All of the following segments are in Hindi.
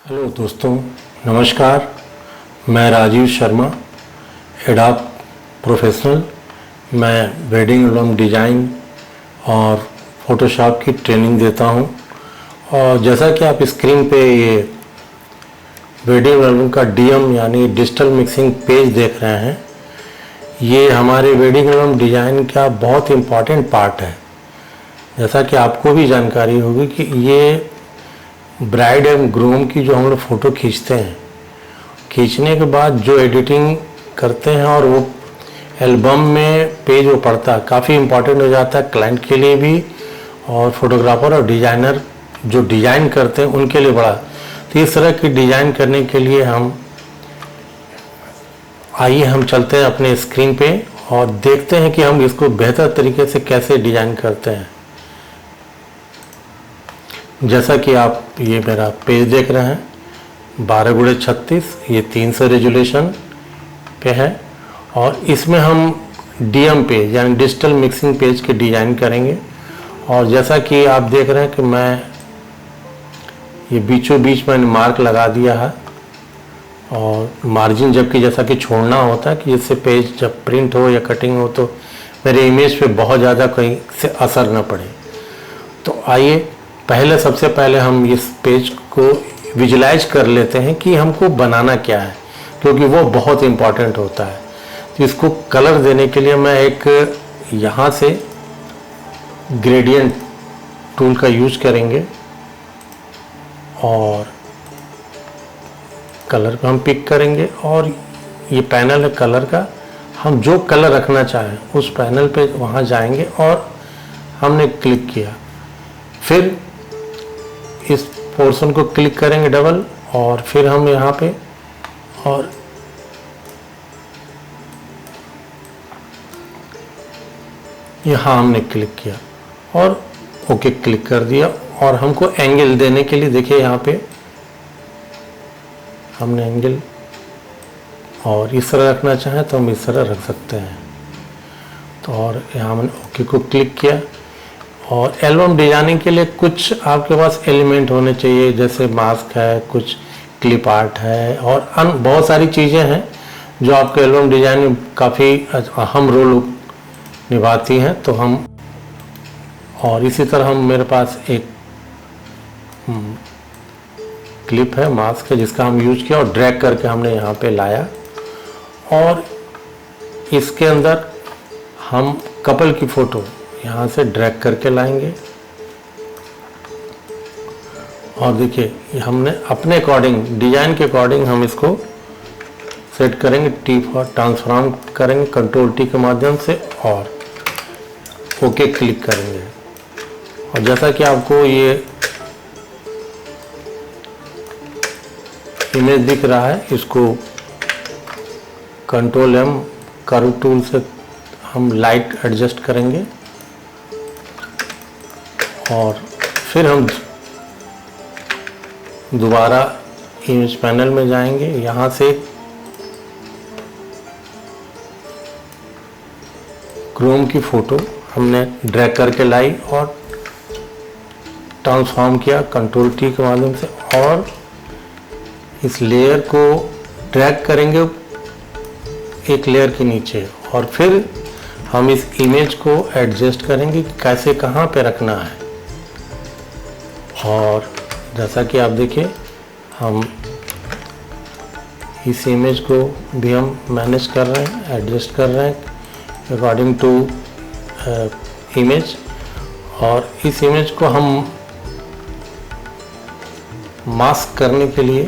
हेलो दोस्तों, नमस्कार। मैं राजीव शर्मा, एडोब प्रोफेशनल। मैं वेडिंग एल्बम डिज़ाइन और फ़ोटोशॉप की ट्रेनिंग देता हूं। और जैसा कि आप स्क्रीन पे ये वेडिंग एल्बम का डीएम यानी डिजिटल मिक्सिंग पेज देख रहे हैं, ये हमारे वेडिंग एल्बम डिज़ाइन का बहुत इम्पॉर्टेंट पार्ट है। जैसा कि आपको भी जानकारी होगी कि ये ब्राइड एंड ग्रूम की जो हम लोग फ़ोटो खींचते हैं, खींचने के बाद जो एडिटिंग करते हैं और वो एल्बम में पेज वो पड़ता है, काफ़ी इम्पॉर्टेंट हो जाता है क्लाइंट के लिए भी और फोटोग्राफर और डिज़ाइनर जो डिज़ाइन करते हैं उनके लिए बड़ा। तो इस तरह की डिज़ाइन करने के लिए आइए हम चलते हैं अपने स्क्रीन पे और देखते हैं कि हम इसको बेहतर तरीके से कैसे डिज़ाइन करते हैं। जैसा कि आप ये मेरा पेज देख रहे हैं 12x36, ये 300 रेजोल्यूशन पे है और इसमें हम डीएम पेज यानी डिजिटल मिक्सिंग पेज के डिज़ाइन करेंगे। और जैसा कि आप देख रहे हैं कि मैं ये बीचों बीच मैंने मार्क लगा दिया है और मार्जिन जबकि जैसा कि छोड़ना होता है कि जिससे पेज जब प्रिंट हो या कटिंग हो तो मेरे इमेज पे बहुत ज़्यादा कहीं से असर न पड़े। तो आइए सबसे पहले हम इस पेज को विजुलाइज कर लेते हैं कि हमको बनाना क्या है, क्योंकि वो बहुत इम्पॉर्टेंट होता है। तो इसको कलर देने के लिए मैं एक यहाँ से ग्रेडियंट टूल का यूज करेंगे और कलर को हम पिक करेंगे और ये पैनल है कलर का। हम जो कलर रखना चाहें उस पैनल पे वहाँ जाएंगे और हमने क्लिक किया, फिर इस पोर्शन को क्लिक करेंगे डबल और फिर हम यहाँ पे और यहाँ हमने क्लिक किया और ओके क्लिक कर दिया। और हमको एंगल देने के लिए देखिए यहाँ पे हमने एंगल और इस तरह रखना चाहें तो हम इस तरह रख सकते हैं। तो और यहाँ हमने ओके को क्लिक किया। और एल्बम डिजाइनिंग के लिए कुछ आपके पास एलिमेंट होने चाहिए, जैसे मास्क है, कुछ क्लिप आर्ट है और बहुत सारी चीज़ें हैं जो आपके एल्बम डिजाइन में काफ़ी अहम रोल निभाती हैं। तो हम और इसी तरह मेरे पास एक क्लिप है, मास्क है, जिसका हम यूज किया और ड्रैग करके हमने यहाँ पे लाया और इसके अंदर हम कपल की फ़ोटो यहाँ से ड्रैग करके लाएंगे। और देखिए हमने अपने अकॉर्डिंग डिजाइन के अकॉर्डिंग हम इसको सेट करेंगे, टी फॉर ट्रांसफॉर्म करेंगे कंट्रोल टी के माध्यम से और ओके क्लिक करेंगे। और जैसा कि आपको ये इमेज दिख रहा है, इसको कंट्रोल एम कर्व टूल से हम लाइट एडजस्ट करेंगे और फिर हम दोबारा इमेज पैनल में जाएंगे। यहाँ से क्रोम की फ़ोटो हमने ड्रैग करके लाई और ट्रांसफॉर्म किया कंट्रोल टी के माध्यम से और इस लेयर को ड्रैग करेंगे एक लेयर के नीचे और फिर हम इस इमेज को एडजस्ट करेंगे कि कैसे कहाँ पे रखना है। और जैसा कि आप देखिए हम इस इमेज को भी हम मैनेज कर रहे हैं, एडजस्ट कर रहे हैं अकॉर्डिंग टू इमेज। और इस इमेज को हम मास्क करने के लिए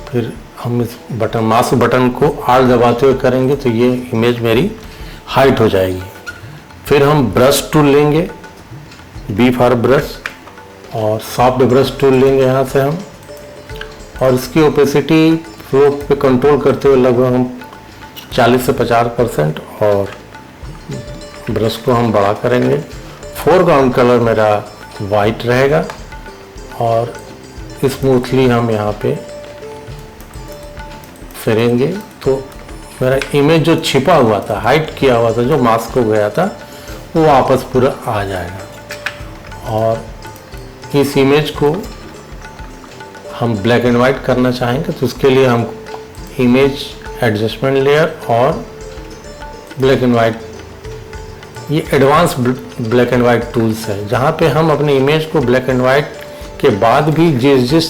फिर हम इस बटन मास्क बटन को आर दबाते हुए करेंगे तो ये इमेज मेरी हाइट हो जाएगी। फिर हम ब्रश टूल लेंगे, बी फॉर ब्रश, और सॉफ्ट ब्रश टूल लेंगे यहाँ से हम और इसकी ओपेसिटी फ्लो पे कंट्रोल करते हुए लगभग हम 40 से 50% और ब्रश को हम बड़ा करेंगे। फोरग्राउंड कलर मेरा वाइट रहेगा और स्मूथली हम यहाँ पे फिरेंगे तो मेरा इमेज जो छिपा हुआ था, हाइड किया हुआ था, जो मास्क हो गया था, वो वापस पूरा आ जाएगा। और इस इमेज को हम ब्लैक एंड वाइट करना चाहेंगे तो उसके लिए हम इमेज एडजस्टमेंट लेयर और ब्लैक एंड वाइट, ये advance black and white tools है जहाँ पे हम अपने इमेज को ब्लैक एंड वाइट के बाद भी जिस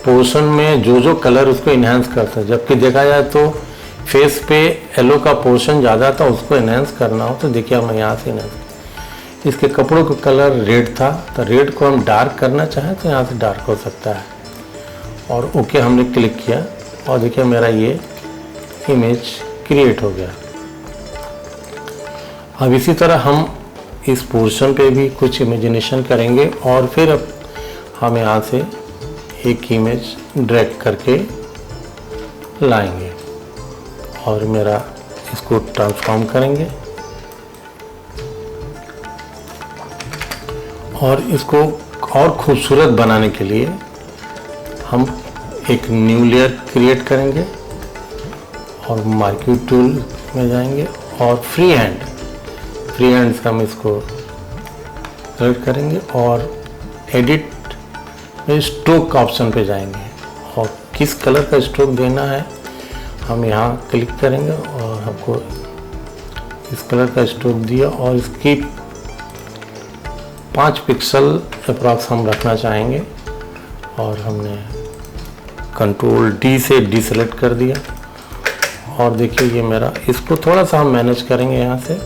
पोर्शन में जो कलर उसको इन्हेंस करता है। जबकि देखा जाए तो फेस पे येलो का पोर्शन ज़्यादा था, उसको इन्हेंस करना हो तो देखिए हम यहाँ से इन्हेंस, इसके कपड़ों का कलर रेड था तो रेड को हम डार्क करना चाहें तो यहाँ से डार्क हो सकता है। और ओके हमने क्लिक किया और देखिए मेरा ये इमेज क्रिएट हो गया। अब इसी तरह हम इस पोर्शन पे भी कुछ इमेजिनेशन करेंगे और फिर अब हम यहाँ से एक इमेज ड्रैग करके लाएंगे और मेरा इसको ट्रांसफॉर्म करेंगे और इसको और खूबसूरत बनाने के लिए हम एक न्यू लेयर क्रिएट करेंगे और मार्क्यू टूल में जाएंगे और फ्री हैंड से हम इसको सेलेक्ट करेंगे और एडिट में स्ट्रोक का ऑप्शन पे जाएंगे और किस कलर का स्ट्रोक देना है हम यहाँ क्लिक करेंगे और हमको इस कलर का स्ट्रोक दिया और इसकी 5 पिक्सल अप्रॉक्स हम रखना चाहेंगे और हमने कंट्रोल डी से डीसेलेक्ट कर दिया और देखिए ये मेरा, इसको थोड़ा सा हम मैनेज करेंगे यहाँ से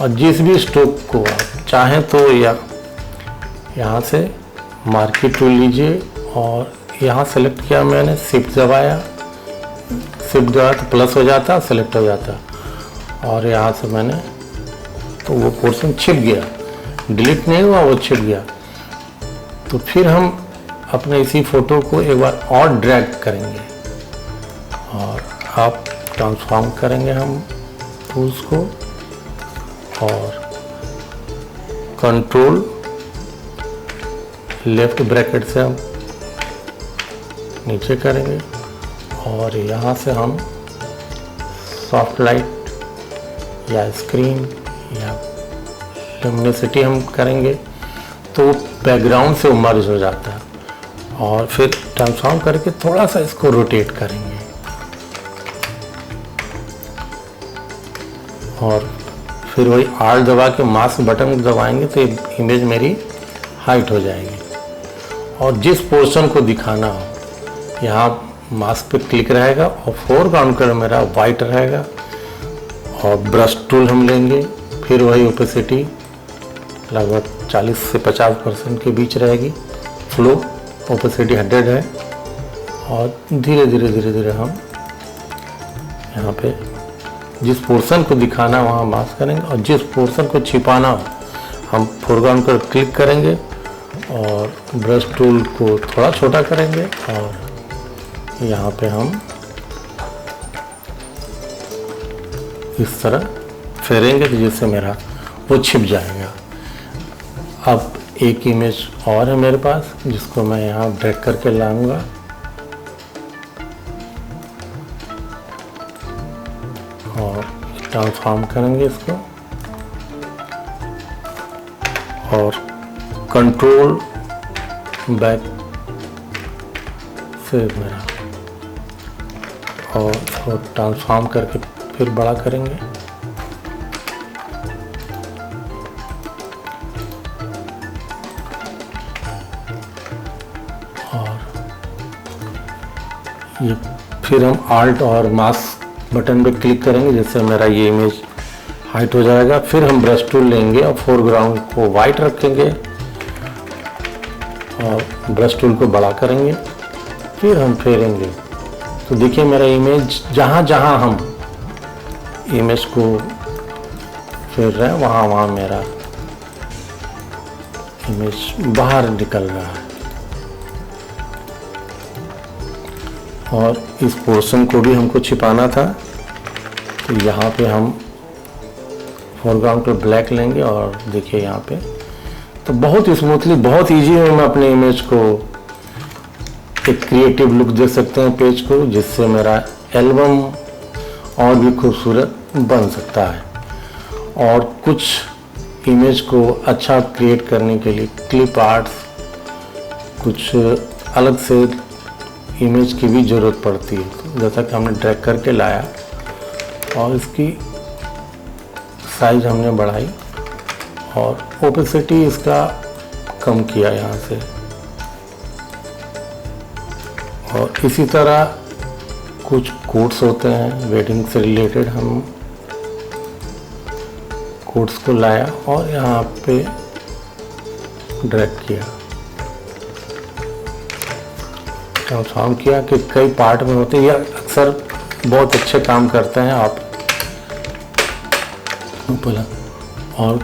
और जिस भी स्ट्रोक को आप चाहें तो या यहाँ से मार्क्यू टूल लीजिए और यहाँ सेलेक्ट किया मैंने, शिफ्ट दबाया तो प्लस हो जाता, सेलेक्ट हो जाता और यहाँ से मैंने तो वो पोर्शन छिप गया, डिलीट नहीं हुआ, वो छिप गया। तो फिर हम अपने इसी फोटो को एक बार और ड्रैग करेंगे और आप ट्रांसफॉर्म करेंगे हम टूल्स को और कंट्रोल लेफ्ट ब्रैकेट से हम नीचे करेंगे और यहाँ से हम सॉफ्ट लाइट या स्क्रीन या लुमिनोसिटी हम करेंगे तो बैकग्राउंड से मर्ज हो जाता है और फिर ट्रांसफॉर्म करके थोड़ा सा इसको रोटेट करेंगे और फिर वही आल्ट दबा के मास्क बटन दबाएंगे तो इमेज मेरी हाइट हो जाएगी। और जिस पोर्शन को दिखाना हो यहाँ मास्क पे क्लिक रहेगा और फोरग्राउंड कलर मेरा वाइट रहेगा और ब्रश टूल हम लेंगे, फिर वही ओपेसिटी लगभग 40 से 50% के बीच रहेगी, फ्लो ओपेसिटी 100 है और धीरे धीरे हम यहाँ पे जिस पोर्शन को दिखाना वहाँ मास्क करेंगे और जिस पोर्शन को छिपाना हो हम फोरग्राउंड पर क्लिक करेंगे और ब्रश टूल को थोड़ा छोटा करेंगे और यहाँ पे हम इस तरह फेरेंगे तो जिससे मेरा वो छिप जाएगा। अब एक इमेज और है मेरे पास जिसको मैं यहाँ ड्रैग करके लाऊंगा और ट्रांसफॉर्म करेंगे इसको और कंट्रोल बैक से मेरा और इसको ट्रांसफॉर्म करके फिर बड़ा करेंगे और ये फिर हम आल्ट और मास्क बटन पे क्लिक करेंगे जिससे मेरा ये इमेज हाइट हो जाएगा। फिर हम ब्रश टूल लेंगे और फोरग्राउंड को वाइट रखेंगे और ब्रश टूल को बड़ा करेंगे, फिर हम फेरेंगे तो देखिए मेरा इमेज जहाँ जहाँ हम इमेज को फेर रहे हैं वहाँ मेरा इमेज बाहर निकल रहा है। और इस पोर्शन को भी हमको छिपाना था तो यहाँ पे हम फोरग्राउंड को ब्लैक लेंगे और देखिए यहाँ पे तो बहुत स्मूथली, बहुत इजी है मैं अपने इमेज को एक क्रिएटिव लुक दे सकते हैं पेज को, जिससे मेरा एल्बम और भी खूबसूरत बन सकता है। और कुछ इमेज को अच्छा क्रिएट करने के लिए क्लिप आर्ट्स, कुछ अलग से इमेज की भी ज़रूरत पड़ती है। तो जैसा कि हमने ड्रैग करके लाया और इसकी साइज हमने बढ़ाई और ओपेसिटी इसका कम किया यहाँ से। और इसी तरह कुछ कोट्स होते हैं वेडिंग से रिलेटेड, हम कोट्स को लाया और यहाँ पे ड्रैग किया, ट्रांसफॉर्म किया कि कई पार्ट में होते हैं। यह अक्सर बहुत अच्छे काम करते हैं आप बोला। और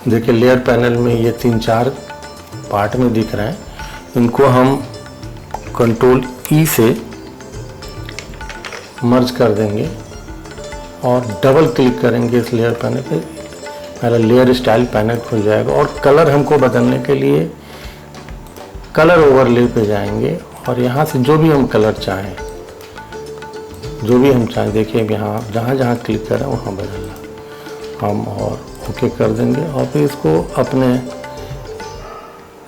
देखिए लेयर पैनल में ये 3-4 पार्ट में दिख रहे हैं, इनको हम कंट्रोल ई से मर्ज कर देंगे और डबल क्लिक करेंगे इस लेयर पैनल पे, पहले लेयर स्टाइल पैनल खुल जाएगा। और कलर हमको बदलने के लिए कलर ओवरले पे जाएंगे और यहाँ से जो भी हम कलर चाहें, जो भी हम चाहें, देखिए यहाँ जहाँ जहाँ क्लिक करें वहाँ बदलना हम, और ओके कर देंगे और फिर इसको अपने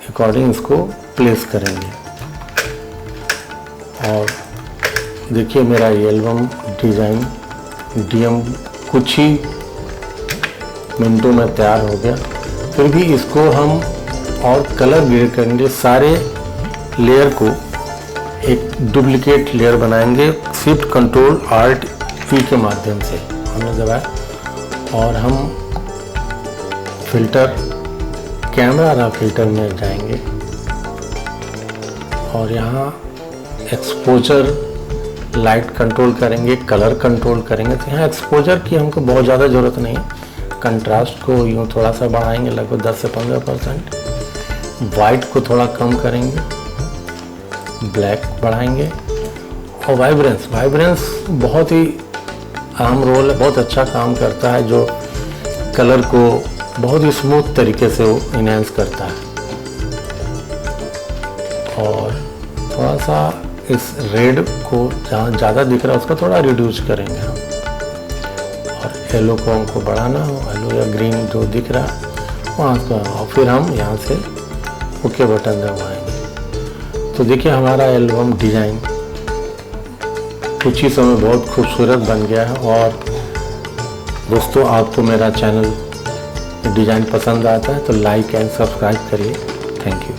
अकॉर्डिंग इसको प्लेस करेंगे। और देखिए मेरा ये एल्बम डिज़ाइन डीएम कुछ ही मिनटों में तैयार हो गया। फिर भी इसको हम और कलर ग्रेड करेंगे, सारे लेयर को एक डुप्लीकेट लेयर बनाएंगे। शिफ्ट कंट्रोल आल्ट ई के माध्यम से हमने दबाया और हम फिल्टर कैमरा फिल्टर में जाएंगे और यहाँ एक्सपोजर लाइट कंट्रोल करेंगे, कलर कंट्रोल करेंगे। तो यहाँ एक्सपोजर की हमको बहुत ज़्यादा ज़रूरत नहीं है। कंट्रास्ट को यूँ थोड़ा सा बढ़ाएंगे, लगभग 10 से 15%। वाइट को थोड़ा कम करेंगे, ब्लैक बढ़ाएंगे। और वाइब्रेंस बहुत ही अहम रोल है, बहुत अच्छा काम करता है, जो कलर को बहुत ही स्मूथ तरीके से वो इनहेंस करता है। और थोड़ा सा इस रेड को जहाँ ज़्यादा दिख रहा है उसको थोड़ा रिड्यूस करेंगे हम। और येलो को हमको बढ़ाना हो, येलो या ग्रीन जो दिख रहा है वहाँ को, और फिर हम यहाँ से ओके बटन दबाएंगे। तो देखिए हमारा एल्बम डिज़ाइन कुछ ही समय बहुत खूबसूरत बन गया है। और दोस्तों आपको मेरा चैनल डिज़ाइन पसंद आता है तो लाइक एंड सब्सक्राइब करिए। Thank you.